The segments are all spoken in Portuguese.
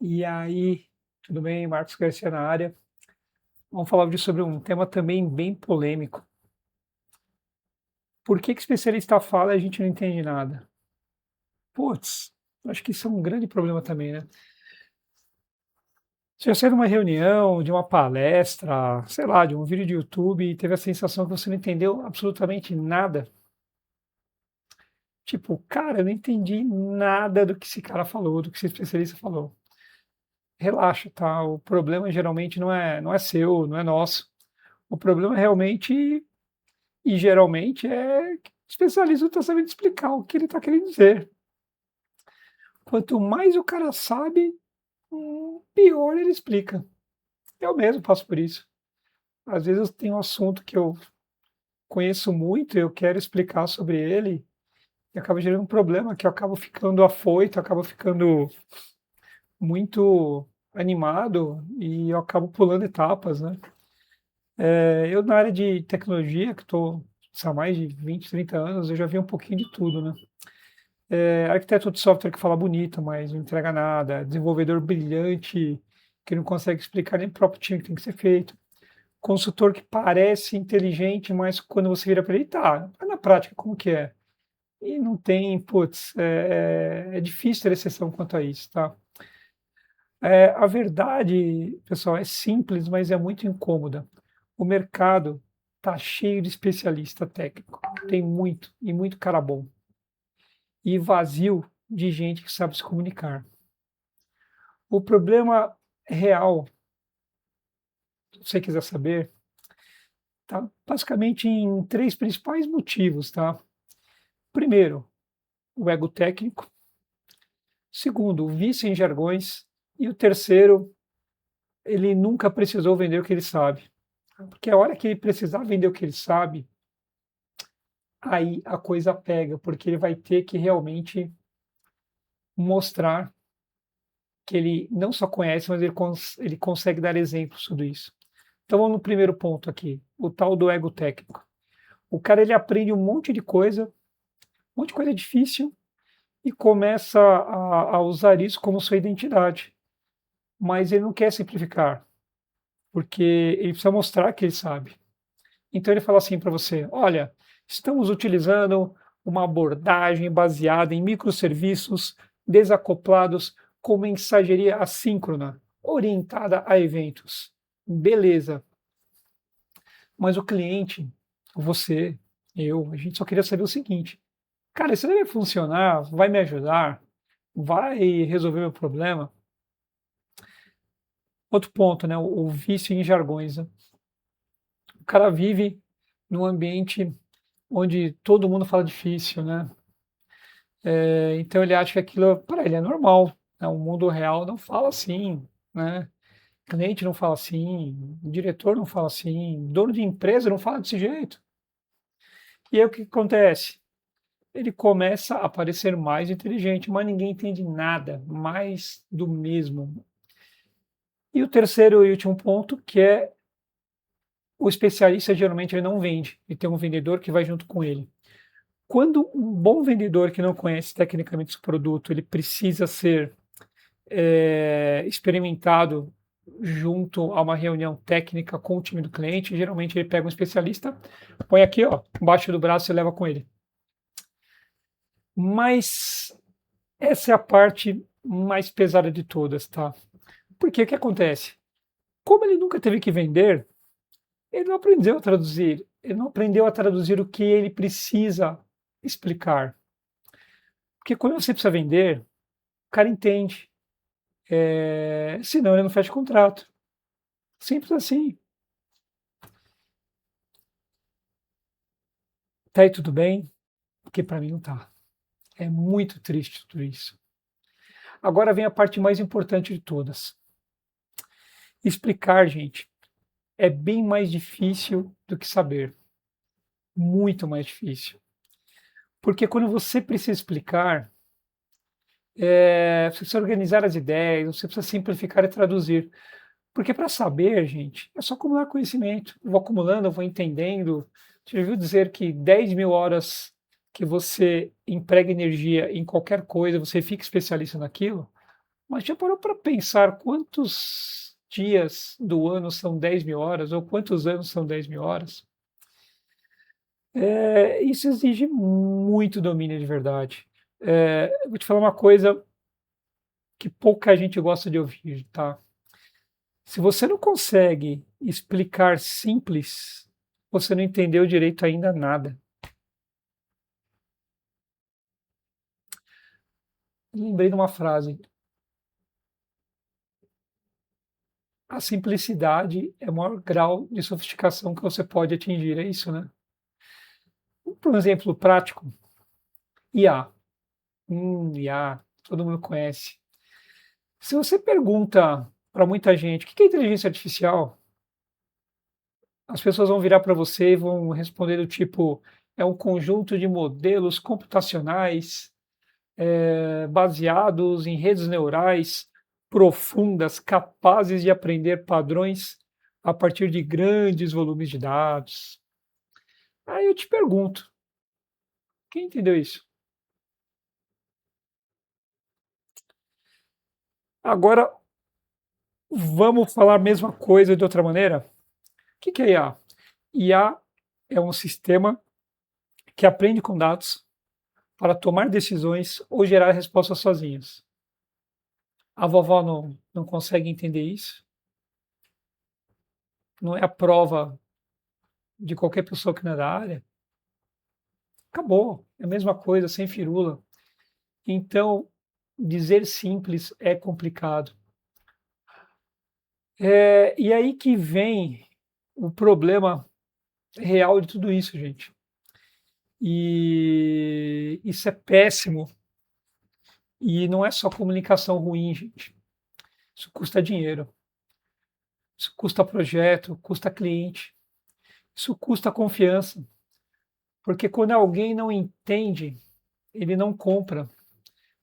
E aí, tudo bem? Marcos Garcia na área. Vamos falar hoje sobre um tema também bem polêmico. Por que especialista fala e a gente não entende nada? Putz, acho que isso é um grande problema também, né? Você já saiu de uma reunião, de uma palestra, sei lá, de um vídeo de YouTube e teve a sensação que você não entendeu absolutamente nada? Tipo, cara, eu não entendi nada do que esse cara falou, do que esse especialista falou. Relaxa, tá? O problema geralmente não é seu, não é nosso. O problema realmente e geralmente que o especialista não está sabendo explicar o que ele está querendo dizer. Quanto mais o cara sabe, pior ele explica. Eu mesmo passo por isso. Às vezes eu tenho um assunto que eu conheço muito, eu quero explicar sobre ele, e acaba gerando um problema que eu acabo ficando afoito, eu acabo ficando muito animado e eu acabo pulando etapas, né? Eu na área de tecnologia, que estou há mais de 20, 30 anos, eu já vi um pouquinho de tudo, né? Arquiteto de software que fala bonito, mas não entrega nada, desenvolvedor brilhante que não consegue explicar nem para o próprio time que tem que ser feito, consultor que parece inteligente, mas quando você vira para ele, tá, mas na prática como que é? E não tem, putz, é difícil ter exceção quanto a isso, tá? A verdade, pessoal, é simples, mas é muito incômoda. O mercado tá cheio de especialista técnico, tem muito, e muito cara bom, e vazio de gente que sabe se comunicar. O problema real, se você quiser saber, tá basicamente em três principais motivos, tá? Primeiro, o ego técnico. Segundo, o vício em jargões. E o terceiro, ele nunca precisou vender o que ele sabe. Porque a hora que ele precisar vender o que ele sabe, aí a coisa pega, porque ele vai ter que realmente mostrar que ele não só conhece, mas ele consegue dar exemplos sobre isso. Então vamos no primeiro ponto aqui, o tal do ego técnico. O cara ele aprende um monte de coisa difícil e começa a usar isso como sua identidade. Mas ele não quer simplificar, porque ele precisa mostrar que ele sabe. Então ele fala assim para você: olha, estamos utilizando uma abordagem baseada em microserviços desacoplados com mensageria assíncrona, orientada a eventos. Beleza, mas o cliente, você, a gente só queria saber o seguinte: cara, isso deve funcionar, vai me ajudar, vai resolver meu problema. Outro ponto, né, o vício em jargões, né? O cara vive num ambiente onde todo mundo fala difícil, né? Então ele acha que aquilo para ele é normal, né? O mundo real não fala assim, né? O cliente não fala assim, o diretor não fala assim, dono de empresa não fala desse jeito. E aí o que acontece? Ele começa a parecer mais inteligente, mas ninguém entende nada, mais do mesmo. E o terceiro e último ponto, que é o especialista geralmente ele não vende, ele tem um vendedor que vai junto com ele. Quando um bom vendedor que não conhece tecnicamente o produto, ele precisa ser experimentado junto a uma reunião técnica com o time do cliente, geralmente ele pega um especialista, põe aqui, ó, embaixo do braço e leva com ele. Mas essa é a parte mais pesada de todas, tá? Porque o que acontece? Como ele nunca teve que vender, ele não aprendeu a traduzir. Ele não aprendeu a traduzir o que ele precisa explicar. Porque quando você precisa vender, o cara entende. Senão ele não fecha contrato. Simples assim. Tá aí tudo bem? Porque para mim não tá. É muito triste tudo isso. Agora vem a parte mais importante de todas. Explicar, gente, é bem mais difícil do que saber. Muito mais difícil. Porque quando você precisa explicar, você precisa organizar as ideias, você precisa simplificar e traduzir. Porque para saber, gente, é só acumular conhecimento. Eu vou acumulando, eu vou entendendo. Você já viu dizer que 10.000 horas que você emprega energia em qualquer coisa, você fica especialista naquilo? Mas já parou para pensar quantos dias do ano são 10.000 horas ou quantos anos são 10.000 horas? Isso exige muito domínio de verdade. Eu vou te falar uma coisa que pouca gente gosta de ouvir, tá? Se você não consegue explicar simples, você não entendeu direito ainda nada. Lembrei de uma frase: a simplicidade é o maior grau de sofisticação que você pode atingir, é isso, né? Por um exemplo prático, IA. IA, todo mundo conhece. Se você pergunta para muita gente o que é inteligência artificial, as pessoas vão virar para você e vão responder do tipo: é um conjunto de modelos computacionais baseados em redes neurais profundas, capazes de aprender padrões a partir de grandes volumes de dados. Aí eu te pergunto, quem entendeu isso? Agora, vamos falar a mesma coisa de outra maneira? O que é IA? IA é um sistema que aprende com dados para tomar decisões ou gerar respostas sozinhos. A vovó não consegue entender isso? Não é a prova de qualquer pessoa que não é da área? Acabou, é a mesma coisa, sem firula. Então, dizer simples é complicado. E aí que vem o problema real de tudo isso, gente. E isso é péssimo. E não é só comunicação ruim, gente. Isso custa dinheiro, isso custa projeto, custa cliente, isso custa confiança. Porque quando alguém não entende, ele não compra.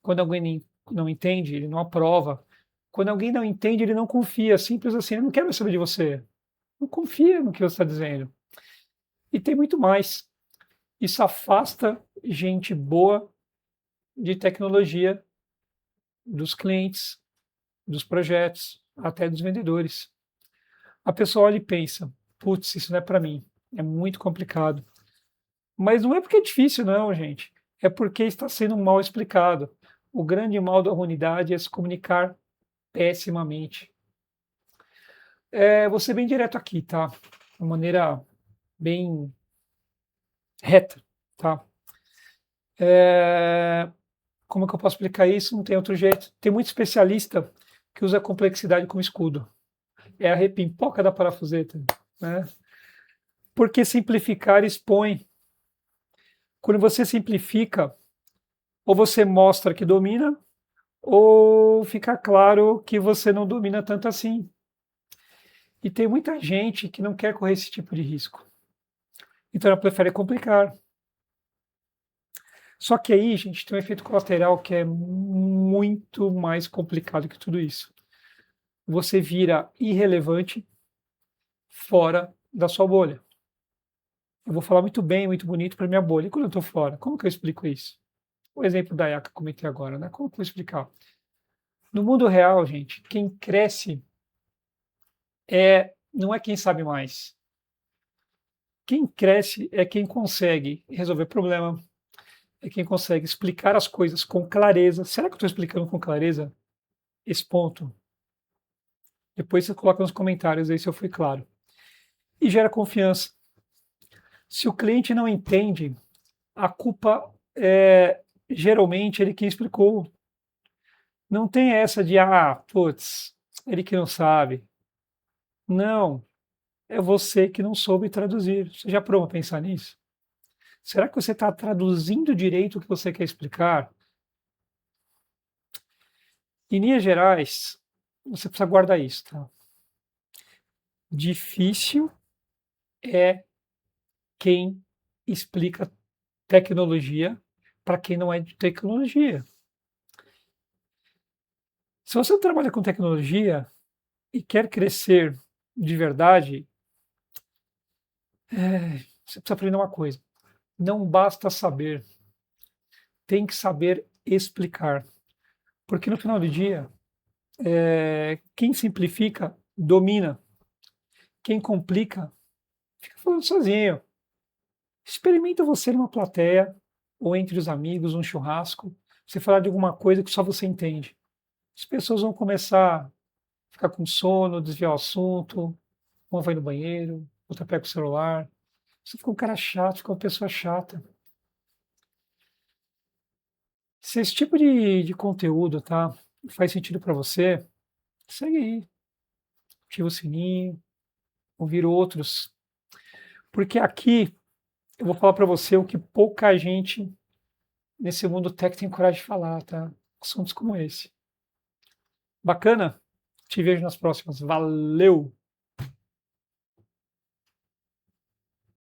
Quando alguém não entende, ele não aprova. Quando alguém não entende, ele não confia. Simples assim, ele não quer mais saber de você. Não confia no que você está dizendo. E tem muito mais. Isso afasta gente boa de tecnologia dos clientes, dos projetos, até dos vendedores. A pessoa olha e pensa: putz, isso não é para mim, é muito complicado. Mas não é porque é difícil, não, gente. É porque está sendo mal explicado. O grande mal da humanidade é se comunicar pessimamente. Vou ser bem direto aqui, tá? De uma maneira bem reta, tá? É, como é que eu posso explicar isso? Não tem outro jeito. Tem muito especialista que usa a complexidade como escudo. É a repimpoca da parafuseta, né? Porque simplificar expõe. Quando você simplifica, ou você mostra que domina, ou fica claro que você não domina tanto assim. E tem muita gente que não quer correr esse tipo de risco. Então ela prefere complicar. Só que aí, gente, tem um efeito colateral que é muito mais complicado que tudo isso. Você vira irrelevante fora da sua bolha. Eu vou falar muito bem, muito bonito para minha bolha. E quando eu estou fora, como que eu explico isso? O exemplo da IA que eu comentei agora, né? Como que eu vou explicar? No mundo real, gente, quem cresce não é quem sabe mais. Quem cresce é quem consegue resolver problema, é quem consegue explicar as coisas com clareza. Será que eu estou explicando com clareza esse ponto? Depois você coloca nos comentários aí se eu fui claro. E gera confiança. Se o cliente não entende, a culpa é geralmente ele que explicou. Não tem essa de, putz, ele que não sabe. Não, é você que não soube traduzir. Você já parou para pensar nisso? Será que você está traduzindo direito o que você quer explicar? Em linhas gerais, você precisa guardar isso, tá? Difícil é quem explica tecnologia para quem não é de tecnologia. Se você trabalha com tecnologia e quer crescer de verdade, você precisa aprender uma coisa. Não basta saber, tem que saber explicar. Porque no final do dia, Quem simplifica, domina. Quem complica, fica falando sozinho. Experimenta você numa plateia ou entre os amigos, um churrasco, você falar de alguma coisa que só você entende. As pessoas vão começar a ficar com sono, desviar o assunto, uma vai no banheiro, outra pega o celular. Você fica um cara chato, fica uma pessoa chata. Se esse tipo de conteúdo, tá, faz sentido para você, segue aí, ativa o sininho, ouvir outros. Porque aqui eu vou falar para você o que pouca gente nesse mundo tech tem coragem de falar, tá? Assuntos como esse. Bacana? Te vejo nas próximas. Valeu!